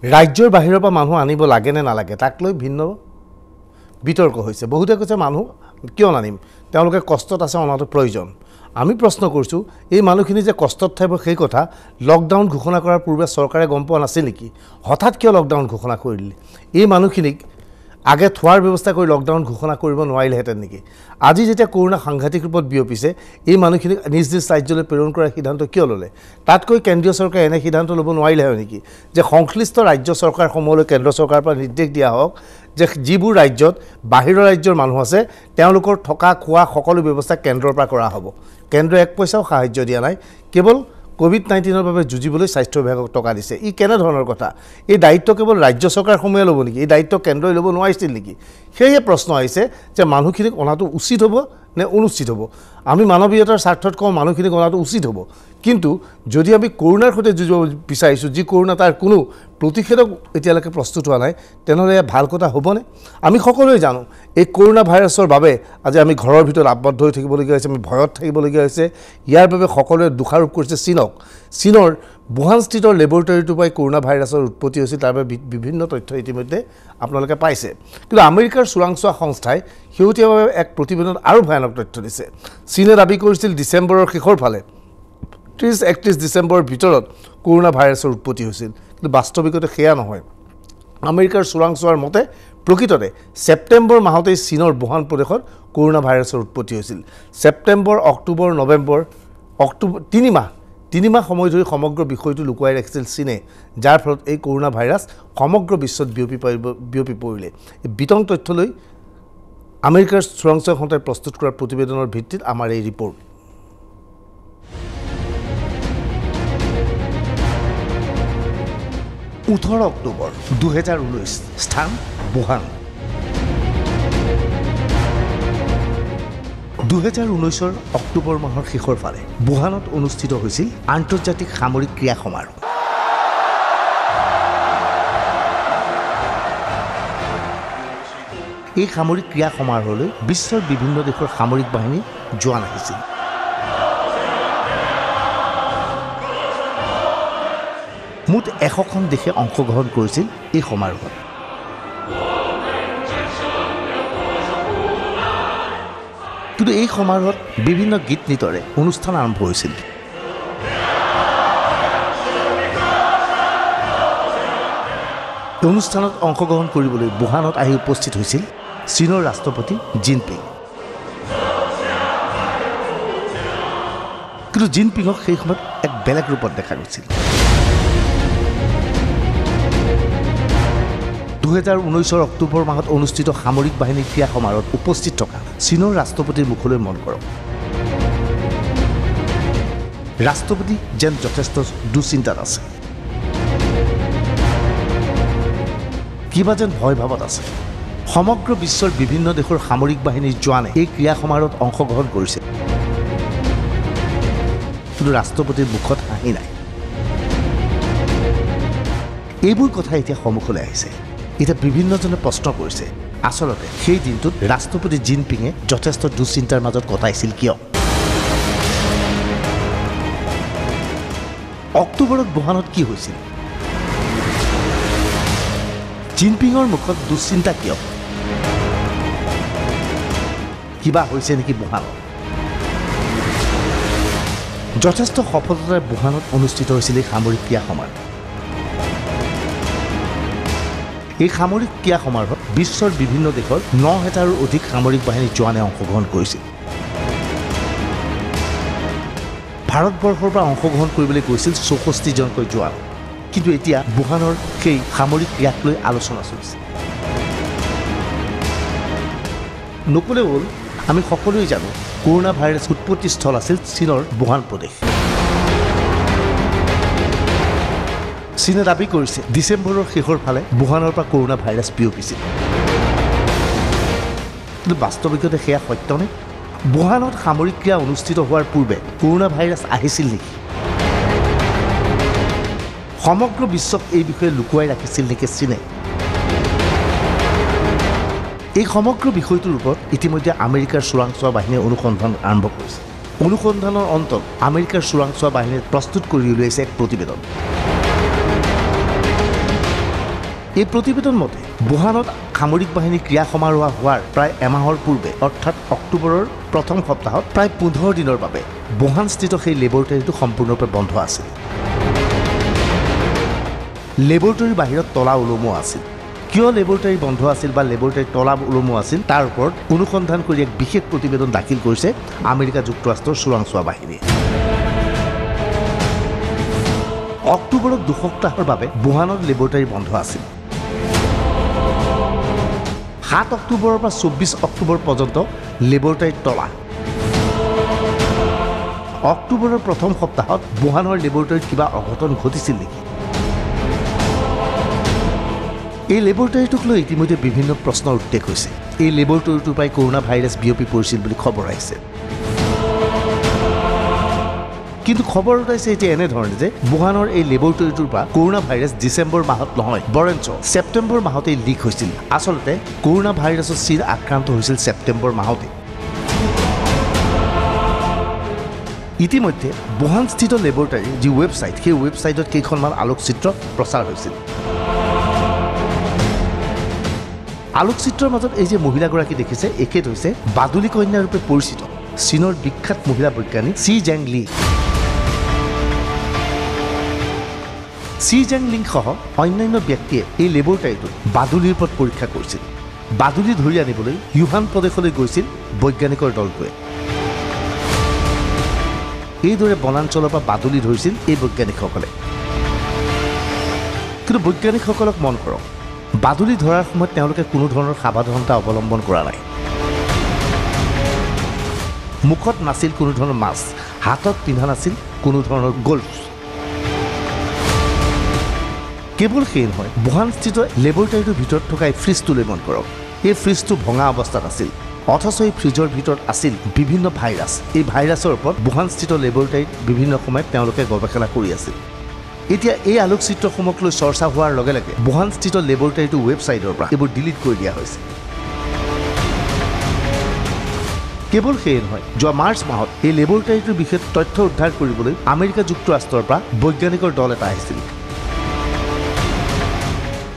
ৰাজ্যৰ বাহিৰৰ পৰা মানুহ আনিব লাগে নে নালাগে তাক লৈ ভিন্ন বিতৰ্ক হৈছে বহুতে কৈছে মানুহ কিয় নানিম তেওঁলোকে কষ্টত আছে অনাটো প্ৰয়োজন আমি প্ৰশ্ন কৰিছো এই মানুহখিনি যে কষ্টত থাকিব সেই কথা লকডাউন ঘোষণা কৰাৰ পূৰ্বে চৰকাৰে গম পোৱা নাছিল নেকি হঠাৎ কিয় লকডাউন ঘোষণা কৰিলে এই মানুহখিনিক আগে থোৱাৰ ব্যৱস্থা কৰি লকডাউন ঘোষণা কৰিব নোৱাৰিলেহেঁতেন নেকি আজি যেতিয়া কৰোনা সাংঘাতিক ৰূপত বিয়পিছে এই মানুহখিনিক নিজ নিজ ৰাজ্যলৈ প্ৰেৰণ কৰাৰ সিদ্ধান্ত কিয় ল'লে তাতকৈ কেন্দ্ৰীয় চৰকাৰে এনে সিদ্ধান্ত ল'ব নোৱাৰিলে হয় নেকি যে সংশ্লিষ্ট ৰাজ্য চৰকাৰসমূহলৈ কেন্দ্ৰ চৰকাৰৰ পৰা নিৰ্দেশ দিয়া হওক যে যিবোৰ ৰাজ্যত বাহিৰৰ ৰাজ্যৰ মানুহ আছে তেওঁলোকৰ থকা খোৱা সকলো ব্যৱস্থা কেন্দ্ৰৰ পৰা কৰা হ'ব কেন্দ্ৰই এক পইচাও সাহায্য দিয়া নাই কেৱল কোভিড-19 বাবে যুঁজিবলৈ স্বাস্থ্য বিভাগক টকা দিছে ই কেনে ধৰণৰ কথা এই দায়িত্ব কেৱল ৰাজ্য চৰকাৰসমূহে ল'ব নেকি এই দায়িত্ব কেন্দ্ৰই ল'ব নোৱাৰিছিল নেকি সেয়ে প্ৰশ্ন আহিছে যে মানুহখিনিক অনাটো উচিত হ'ব নে অনুচিত হ'ব আমি মানৱীয়তাৰ স্বাৰ্থত কওঁ মানুহখিনিক অনাটো উচিত হ'ব কিন্তু যদি আমি কৰোনাৰ সৈতে যুঁজিব বিচাৰিছোঁ যি কৰোনা তাৰ কোনো প্ৰতিষেধক এতিয়ালৈকে প্ৰস্তুত হোৱা নাই তেনেহ'লে ভাল কথা হ'বনে আমি সকলোৱে জানো এই কৰোনা ভাইৰাছৰ বাবে আজি আমি ঘৰৰ ভিতৰত আবদ্ধ হৈ থাকিবলগীয়া হৈছে আমি ভয়ত থাকিবলগীয়া হৈছে ইয়াৰ বাবে সকলোৱে দোষাৰোপ কৰিছে চীনৰ বুহানস্থিত লেবৰেটৰীটোৰ পৰাই কৰোনা ভাইৰাছৰ উৎপত্তি হৈছিল তাৰ বাবে বিভিন্ন তথ্য ইতিমধ্যে আপোনালোকে পাইছে কিন্তু আমেৰিকাৰ চোৰাংচোৱা সংস্থাই শেহতীয়াভাৱে এক প্ৰতিবেদনত আৰু ভয়ানক তথ্য দিছে চীনে দাবী কৰিছিল ডিচেম্বৰৰ শেষৰ ফালে 30-31 ডিচেম্বৰৰ ভিতৰত কৰোনা ভাইৰাছৰ উৎপত্তি হৈছিল কিন্তু বাস্তৱিকতে সেয়া নহয় আমেৰিকাৰ চোৰাংচোৱাৰ মতে প্ৰকৃততে ছেপ্টেম্বৰ মাহতেই চীনৰ বুহান প্ৰদেশত কৰোনা ভাইৰাছৰ উৎপত্তি হৈছিল ছেপ্টেম্বৰ অক্টোবৰ নৱেম্বৰ অক্টোবৰ 3 মাহ সময় ধৰি সমগ্ৰ বিষয়টো লুকুৱাই ৰাখিছিল চীনে যাৰ ফলত এই কৰোনা ভাইৰাছ সমগ্ৰ বিশ্বত বিয়পি পৰিলে এই বিতং তথ্য লৈ আমেৰিকাৰ চোৰাংচোৱা সংস্থাই প্ৰস্তুত কৰা প্ৰতিবেদনৰ ভিত্তিত আমাৰ এই ৰিপৰ্ট 18 অক্টোবৰ 2019 স্থান বুহান 2019 অক্টোবৰ মাহৰ শেষৰ ফালে বুহানত অনুষ্ঠিত হৈছিল আন্তৰ্জাতিক সামৰিক ক্ৰীড়া সমাৰোহ এই সামৰিক ক্ৰীড়া সমাৰোহলৈ বিশ্বৰ বিভিন্ন দেশৰ সামৰিক বাহিনী জোৱান আহিছিল মুঠ 100খন দেশে অংশগ্ৰহণ কৰিছিল এই সমাৰোহত কিন্তু এই সমাৰোহত বিভিন্ন গীত নৃত্যৰে অনুষ্ঠান আৰম্ভ হৈছিল অনুষ্ঠানত অংশগ্ৰহণ কৰিবলৈ বুহানত আহি উপস্থিত হৈছিল চীনৰ ৰাষ্ট্ৰপতি জিনপিং কিন্তু জিনপিঙক সেই সময়ত এক বেলেগ ৰূপত দেখা গৈছিল 2019 অক্টোবৰ মাহত অনুষ্ঠিত সামৰিক বাহিনীৰ ক্ৰীড়া সমাৰোহত উপস্থিত থকা চীনৰ ৰাষ্ট্ৰপতিৰ মুখলৈ মন কৰক ৰাষ্ট্ৰপতি যেন যথেষ্ট দুশ্চিন্তাত আছে কিবা যেন ভয় ভাৱত আছে সমগ্ৰ বিশ্বৰ বিভিন্ন দেশৰ সামৰিক বাহিনীৰ জোৱানে এই ক্ৰীড়া সমাৰোহত অংশগ্ৰহণ কৰিছে কিন্তু ৰাষ্ট্ৰপতিৰ মুখত হাঁহি নাই এইবোৰ কথা এতিয়া সন্মুখলৈ আহিছে এতিয়া বিভিন্নজনে প্ৰশ্ন কৰিছে আসলতে সেই দিনটোত ৰাষ্ট্ৰপতি জিনপিঙে যথেষ্ট দুশ্চিন্তাৰ মাজত কটাইছিল কিয় অক্টোবৰত বুহানত কি হৈছিল জিনপিঙৰ মুখত দুশ্চিন্তা কিয় কিবা হৈছে নেকি বুহানত যথেষ্ট সফলতাৰে বুহানত অনুষ্ঠিত হৈছিল এই সামৰিক ক্ৰীড়া সমাৰোহ এই সামৰিক ক্ৰীড়া সমাৰোহত বিশ্বৰ বিভিন্ন দেশৰ 9,000ৰো অধিক সামৰিক বাহিনীৰ জোৱানে অংশগ্ৰহণ কৰিছিল ভাৰতবৰ্ষৰ পৰা অংশগ্ৰহণ কৰিবলৈ গৈছিল 64জনকৈ জোৱান কিন্তু এতিয়া বুহানৰ সেই সামৰিক ক্ৰীড়াক লৈ আলোচনা চলিছে নকলে হ'ল আমি সকলোৱে জানো কৰোনা ভাইৰাছ উৎপত্তি স্থল আছিল চীনৰ বুহান প্ৰদেশ চীনে দাবী কৰিছে ডিচেম্বৰৰ শেষৰ ফালে বুহানৰ পৰা কৰোনা ভাইৰাছ বিয়পিছিল কিন্তু বাস্তৱিকতে সেয়া সত্যনে বুহানত সামৰিক ক্ৰীড়া অনুষ্ঠিত হোৱাৰ পূৰ্বে কৰোনা ভাইৰাছ আহিছিল নেকি সমগ্ৰ বিশ্বক এই বিষয়ে লুকুৱাই ৰাখিছিল নেকি চীনে এই সমগ্ৰ বিষয়টোৰ ওপৰত ইতিমধ্যে আমেৰিকাৰ চোৰাংচোৱা বাহিনীয়ে অনুসন্ধান আৰম্ভ কৰিছে অনুসন্ধানৰ অন্তত আমেৰিকাৰ চোৰাংচোৱা বাহিনীয়ে প্ৰস্তুত কৰি উলিয়াইছে এক প্ৰতিবেদন এই প্ৰতিবেদন মতে বুহানত সামৰিক বাহিনী ক্ৰিয়া সমাৰোহ হোৱাৰ প্ৰায় এমাহৰ পূৰ্বে অৰ্থাৎ অক্টোবৰৰ প্ৰথম সপ্তাহত প্ৰায় 15 দিনৰ বাবে বুহানস্থিত সেই লেবৰেটৰীটো সম্পূৰ্ণৰূপে বন্ধ আছিল। লেবৰেটৰীৰ বাহিৰত তলা ওলমোৱা আছিল। কিয় লেবৰেটৰী বন্ধ আছিল বা লেবৰেটৰীৰ তলা ওলমোৱা আছিল তাৰ ওপৰত অনুসন্ধান কৰি এক বিশেষ প্ৰতিবেদন দাখিল কৰিছে আমেৰিকা যুক্তৰাষ্ট্ৰৰ চোৰাংচোৱা বাহিনীয়ে। অক্টোবৰত 2 সপ্তাহৰ বাবে বুহানৰ লেবৰেটৰী বন্ধ আছিল। 7 অক্টোবৰৰ পৰা 24 অক্টোবৰ পৰ্যন্ত লেবৰেটৰীৰ তলা। অক্টোবৰৰ প্ৰথম সপ্তাহত বুহানৰ লেবৰেটৰীত কিবা অঘটন ঘটিছিল নেকি? এই লেবৰেটৰীটোক লৈ ইতিমধ্যে বিভিন্ন প্ৰশ্নৰ উদ্বেগ হৈছে। এই লেবৰেটৰীটোৰ পৰাই কৰোনা ভাইৰাছ বিয়পি পৰিছিল বুলি খবৰ আহিছে। কিন্তু খবৰ ওলাইছে এতিয়া এনেধৰণে যে বুহানৰ এই লেবৰেটৰীটোৰ পৰা কৰোনা ভাইৰাছ ডিচেম্বৰ মাহত নহয় বৰঞ্চ ছেপ্টেম্বৰ মাহতেই লিক হৈছিল। আচলতে কৰোনা ভাইৰাছত চীন আক্ৰান্ত হৈছিল ছেপ্টেম্বৰ মাহতে। ইতিমধ্যে বুহানস্থিত লেবৰেটৰীৰ যি ৱেবছাইট সেই ৱেবছাইটত কেইখনমান আলোকচিত্ৰ প্ৰচাৰ হৈছিল। আলোকচিত্ৰৰ মাজত এই যে মহিলাগৰাকী দেখিছে এখেত হৈছে বাদুলি কন্যা ৰূপে পৰিচিত চীনৰ বিখ্যাত মহিলা বৈজ্ঞানিক চি জেংলি। চি জেংলিং সহ অন্যান্য ব্যক্তিয়ে এই লেবৰেটৰীটোত বাদুলিৰ ওপৰত পৰীক্ষা কৰিছিল। বাদুলি ধৰি আনিবলৈ ইউহান প্ৰদেশলৈ গৈছিল বৈজ্ঞানিকৰ দলটোৱে। এইদৰে বনাঞ্চলৰ পৰা বাদুলি ধৰিছিল এই বৈজ্ঞানিকসকলে। কিন্তু বৈজ্ঞানিকসকলক মন কৰক, বাদুলি ধৰাৰ সময়ত তেওঁলোকে কোনো ধৰণৰ সাৱধানতা অৱলম্বন কৰা নাই। মুখত নাছিল কোনো ধৰণৰ মাস্ক, হাতত পিন্ধা নাছিল কোনো ধৰণৰ গ্লভছ। কেৱল সেই নহয়, বুহানস্থিত লেবৰেটৰীটোৰ ভিতৰত থকা এই ফ্ৰিজটোলৈ মন কৰক। এই ফ্ৰিজটো ভঙা অৱস্থাত আছিল, অথচ এই ফ্ৰিজৰ ভিতৰত আছিল বিভিন্ন ভাইৰাছ। এই ভাইৰাছৰ ওপৰত বুহানস্থিত লেবৰেটৰীত বিভিন্ন সময়ত তেওঁলোকে গৱেষণা কৰি আছিল। এতিয়া এই আলোকচিত্ৰসমূহক লৈ চৰ্চা হোৱাৰ লগে লগে বুহানস্থিত লেবৰেটৰীটো ৱেবছাইটৰ পৰা এইবোৰ ডিলিট কৰি দিয়া হৈছে। কেৱল সেয়ে নহয়, যোৱা মাৰ্চ মাহত এই লেবৰেটৰীটোৰ বিষয়ে তথ্য উদ্ধাৰ কৰিবলৈ আমেৰিকা যুক্তৰাষ্ট্ৰৰ পৰা বৈজ্ঞানিকৰ দল এটা আহিছিল।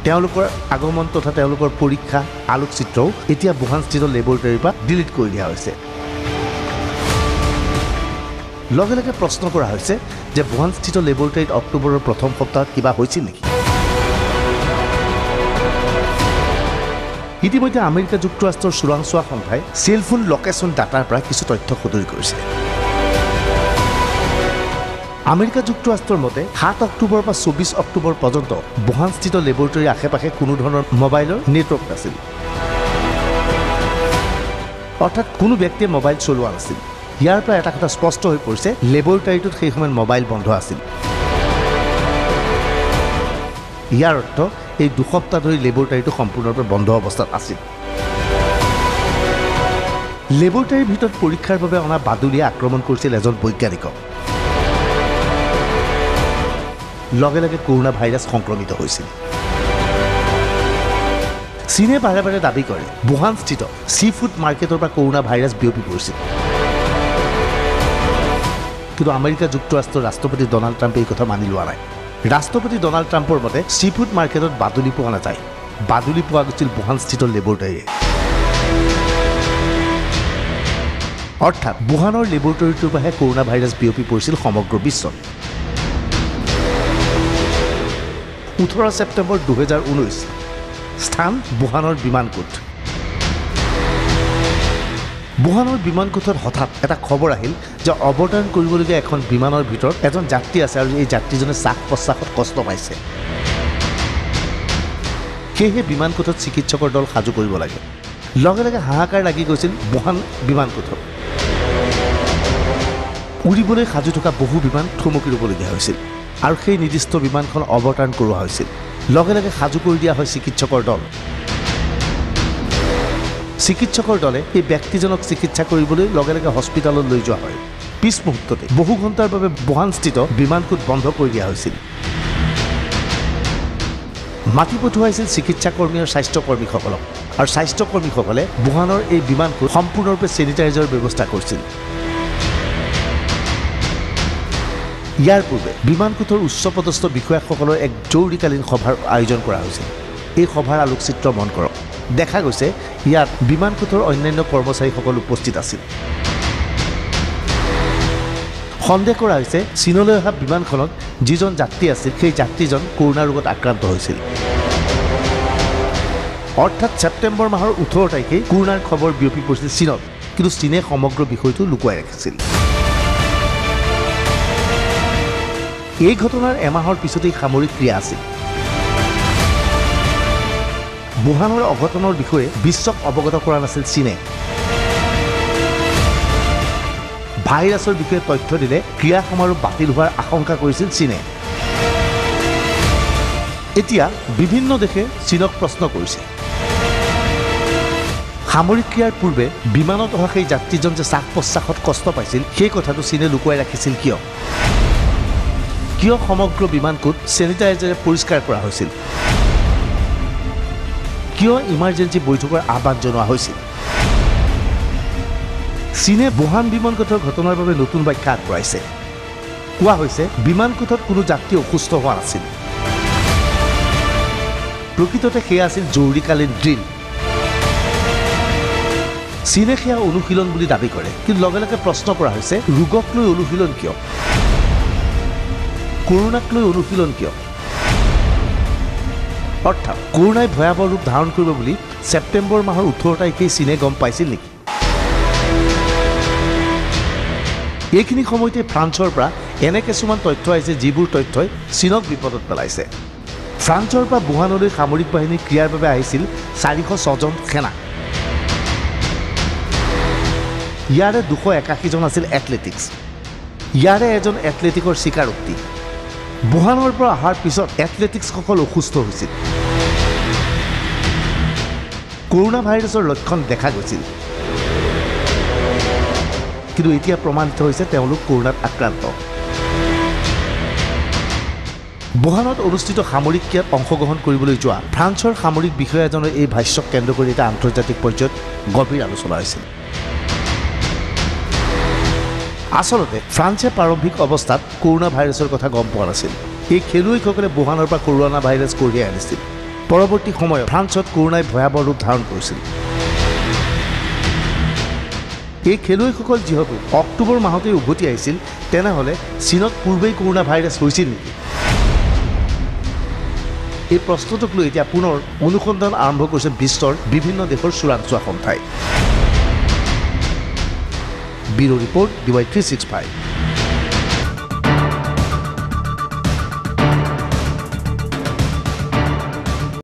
তেওঁলোকৰ আগমন তথা তেওঁলোকৰ পৰীক্ষা আলোকচিত্ৰও এতিয়া বুহানস্থিত লেবৰেটৰীৰ পৰা ডিলিট কৰি দিয়া হৈছে। লগে লগে প্ৰশ্ন কৰা হৈছে যে বুহানস্থিত লেবৰেটৰীত অক্টোবৰৰ প্ৰথম সপ্তাহত কিবা হৈছিল নেকি? ইতিমধ্যে আমেৰিকা যুক্তৰাষ্ট্ৰৰ চোৰাংচোৱা সংস্থাই চেলফোন লোকেশ্যন ডাটাৰ পৰা কিছু তথ্য সদৰি কৰিছে। আমেৰিকা যুক্তৰাষ্ট্ৰৰ মতে 7 অক্টোবৰৰ পৰা 24 অক্টোবৰ পৰ্যন্ত বুহানস্থিত লেবৰেটৰীৰ আশে পাশে কোনো ধৰণৰ মোবাইলৰ নেটৱৰ্ক নাছিল। অৰ্থাৎ কোনো ব্যক্তিয়ে মোবাইল চলোৱা নাছিল। ইয়াৰ পৰা এটা কথা স্পষ্ট হৈ পৰিছে, লেবৰেটৰীটোত সেই সময়ত মোবাইল বন্ধ আছিল। ইয়াৰ অৰ্থ এই 2 সপ্তাহ ধৰি লেবৰেটৰীটো সম্পূৰ্ণৰূপে বন্ধ অৱস্থাত আছিল। লেবৰেটৰীৰ ভিতৰত পৰীক্ষাৰ বাবে অনা বাদুলিয়ে আক্ৰমণ কৰিছিল এজন বৈজ্ঞানিকক। লগে লগে কৰোনা ভাইৰাছ সংক্ৰমিত হৈছিল। চীনে বাৰে বাৰে দাবী কৰে বুহানস্থিত চি ফুড মাৰ্কেটৰ পৰা কৰোনা ভাইৰাছ বিয়পি পৰিছিল। কিন্তু আমেৰিকা যুক্তৰাষ্ট্ৰৰ ৰাষ্ট্ৰপতি ডনাল্ড ট্ৰাম্পে এই কথা মানি লোৱা নাই। ৰাষ্ট্ৰপতি ডনাল্ড ট্ৰাম্পৰ মতে চি ফুড মাৰ্কেটত বাদুলি পোৱা নাযায়, বাদুলি পোৱা গৈছিল বুহানস্থিত লেবৰেটৰীৰে। অৰ্থাৎ বুহানৰ লেবৰেটৰীটোৰ পৰাহে কৰোনা ভাইৰাছ বিয়পি পৰিছিল সমগ্ৰ বিশ্বত। 18 ছেপ্টেম্বৰ 2019 স্থান বুহানৰ বিমানকোট। বুহানৰ বিমানকোটত হঠাৎ এটা খবৰ আহিল যে অৱতৰণ কৰিবলগীয়া এখন বিমানৰ ভিতৰত এজন যাত্ৰী আছে আৰু এই যাত্ৰীজনে শ্বাস প্ৰশ্বাসত কষ্ট পাইছে। সেয়েহে বিমানকোটত চিকিৎসকৰ দল সাজু কৰিব লাগে। লগে লগে হাহাকাৰ লাগি গৈছিল বুহান বিমানকোটত। উৰিবলৈ সাজু থকা বহু বিমান থমকি ৰ'বলগীয়া হৈছিল আৰু সেই নিৰ্দিষ্ট বিমানখন অৱতৰণ কৰোৱা হৈছিল। লগে লগে সাজু কৰি দিয়া হয় চিকিৎসকৰ দল। চিকিৎসকৰ দলে এই ব্যক্তিজনক চিকিৎসা কৰিবলৈ লগে লগে হস্পিটালত লৈ যোৱা হয়। পিছ মুহূৰ্ততে বহু ঘণ্টাৰ বাবে বুহানস্থিত বিমানকোট বন্ধ কৰি দিয়া হৈছিল। মাতি পঠোৱাইছিল চিকিৎসাকৰ্মী আৰু স্বাস্থ্যকৰ্মীসকলক, আৰু স্বাস্থ্যকৰ্মীসকলে বুহানৰ এই বিমানকোট সম্পূৰ্ণৰূপে চেনিটাইজাৰৰ ব্যৱস্থা কৰিছিল। ইয়াৰ পূৰ্বে বিমানকোটৰ উচ্চপদস্থ বিষয়াসকলৰ এক জৰুৰীকালীন সভাৰ আয়োজন কৰা হৈছিল। এই সভাৰ আলোকচিত্ৰ মন কৰক দেখা গৈছে ইয়াত বিমানকোটৰ অন্যান্য কৰ্মচাৰীসকল উপস্থিত আছিল সন্দেহ কৰা হৈছে চীনলৈ অহা বিমানখনত যিজন যাত্ৰী আছিল সেই যাত্ৰীজন কৰোনা ৰোগত আক্ৰান্ত হৈছিল অৰ্থাৎ ছেপ্টেম্বৰ মাহৰ 18 তাৰিখে কৰোনাৰ খবৰ বিয়পি পৰিছিল চীনত কিন্তু চীনে সমগ্ৰ বিষয়টো লুকুৱাই ৰাখিছিল এই ঘটনাৰ এমাহৰ পিছতেই সামৰিক ক্ৰিয়া আছিল বুহানৰ অঘটনৰ বিষয়ে বিশ্বক অৱগত কৰা নাছিল চীনে ভাইৰাছৰ বিষয়ে তথ্য দিলে ক্ৰিয়া সমাৰোহ বাতিল হোৱাৰ আশংকা কৰিছিল চীনে এতিয়া বিভিন্ন দেশে চীনক প্ৰশ্ন কৰিছে সামৰিক ক্ৰিয়াৰ পূৰ্বে বিমানত অহা সেই যাত্ৰীজন যে শ্বাস প্ৰশ্বাসত কষ্ট পাইছিল সেই কথাটো চীনে লুকুৱাই ৰাখিছিল কিয় সমগ্ৰ বিমানকোট চেনিটাইজাৰে পৰিষ্কাৰ কৰা হৈছিল কিয় ইমাৰ্জেঞ্চি বৈঠকৰ আহ্বান জনোৱা হৈছিল চীনে বুহান বিমানকোটৰ ঘটনাৰ বাবে নতুন ব্যাখ্যা আগবঢ়াইছে কোৱা হৈছে বিমানকোটত কোনো যাত্ৰী অসুস্থ হোৱা নাছিল প্ৰকৃততে সেয়া আছিল জৰুৰীকালীন ড্ৰিল চীনে সেয়া অনুশীলন বুলি দাবী কৰে কিন্তু লগে লগে প্ৰশ্ন কৰা হৈছে ৰোগক লৈ অনুশীলন কিয় কৰোনাক লৈ অনুশীলন কিয় অৰ্থাৎ কৰোনাই ভয়াৱহ ৰূপ ধাৰণ কৰিব বুলি ছেপ্টেম্বৰ মাহৰ 18 তাৰিখে চীনে গম পাইছিল নেকি এইখিনি সময়তে ফ্ৰান্সৰ পৰা এনে কিছুমান তথ্য আহিছে যিবোৰ তথ্যই চীনক বিপদত পেলাইছে ফ্ৰান্সৰ পৰা বুহানলৈ সামৰিক বাহিনী ক্ৰিয়াৰ বাবে আহিছিল 406 জন সেনা ইয়াৰে 281 জন আছিল এথলেটিক্স ইয়াৰে এজন এথলেটিকৰ স্বীকাৰোক্তি বুহানৰ পৰা অহাৰ পিছত এথলেটিক্সকল অসুস্থ হৈছিল কৰোনা ভাইৰাছৰ লক্ষণ দেখা গৈছিল কিন্তু এতিয়া প্ৰমাণিত হৈছে তেওঁলোক কৰোনাত আক্ৰান্ত বুহানত অনুষ্ঠিত সামৰিক ক্ৰিয়াত অংশগ্ৰহণ কৰিবলৈ যোৱা ফ্ৰান্সৰ সামৰিক বিষয়াজনৰ এই ভাষ্যক কেন্দ্ৰ কৰি এটা আন্তৰ্জাতিক পৰ্যায়ত গভীৰ আলোচনা হৈছিল আচলতে ফ্ৰান্সে প্ৰাৰম্ভিক অৱস্থাত কৰোনা ভাইৰাছৰ কথা গম পোৱা নাছিল এই খেলুৱৈসকলে বুহানৰ পৰা কৰোনা ভাইৰাছ কঢ়িয়াই আনিছিল পৰৱৰ্তী সময়ত ফ্ৰান্সত কৰোনাই ভয়াৱহ ৰূপ ধাৰণ কৰিছিল এই খেলুৱৈসকল যিহেতু অক্টোবৰ মাহতে উভতি আহিছিল তেনেহ'লে চীনত পূৰ্বেই কৰোনা ভাইৰাছ হৈছিল নেকি এই প্ৰশ্নটোক লৈ এতিয়া পুনৰ অনুসন্ধান আৰম্ভ কৰিছে বিশ্বৰ বিভিন্ন দেশৰ চোৰাংচোৱা সন্থাই ব্যুৰ ৰিপৰ্ট DY365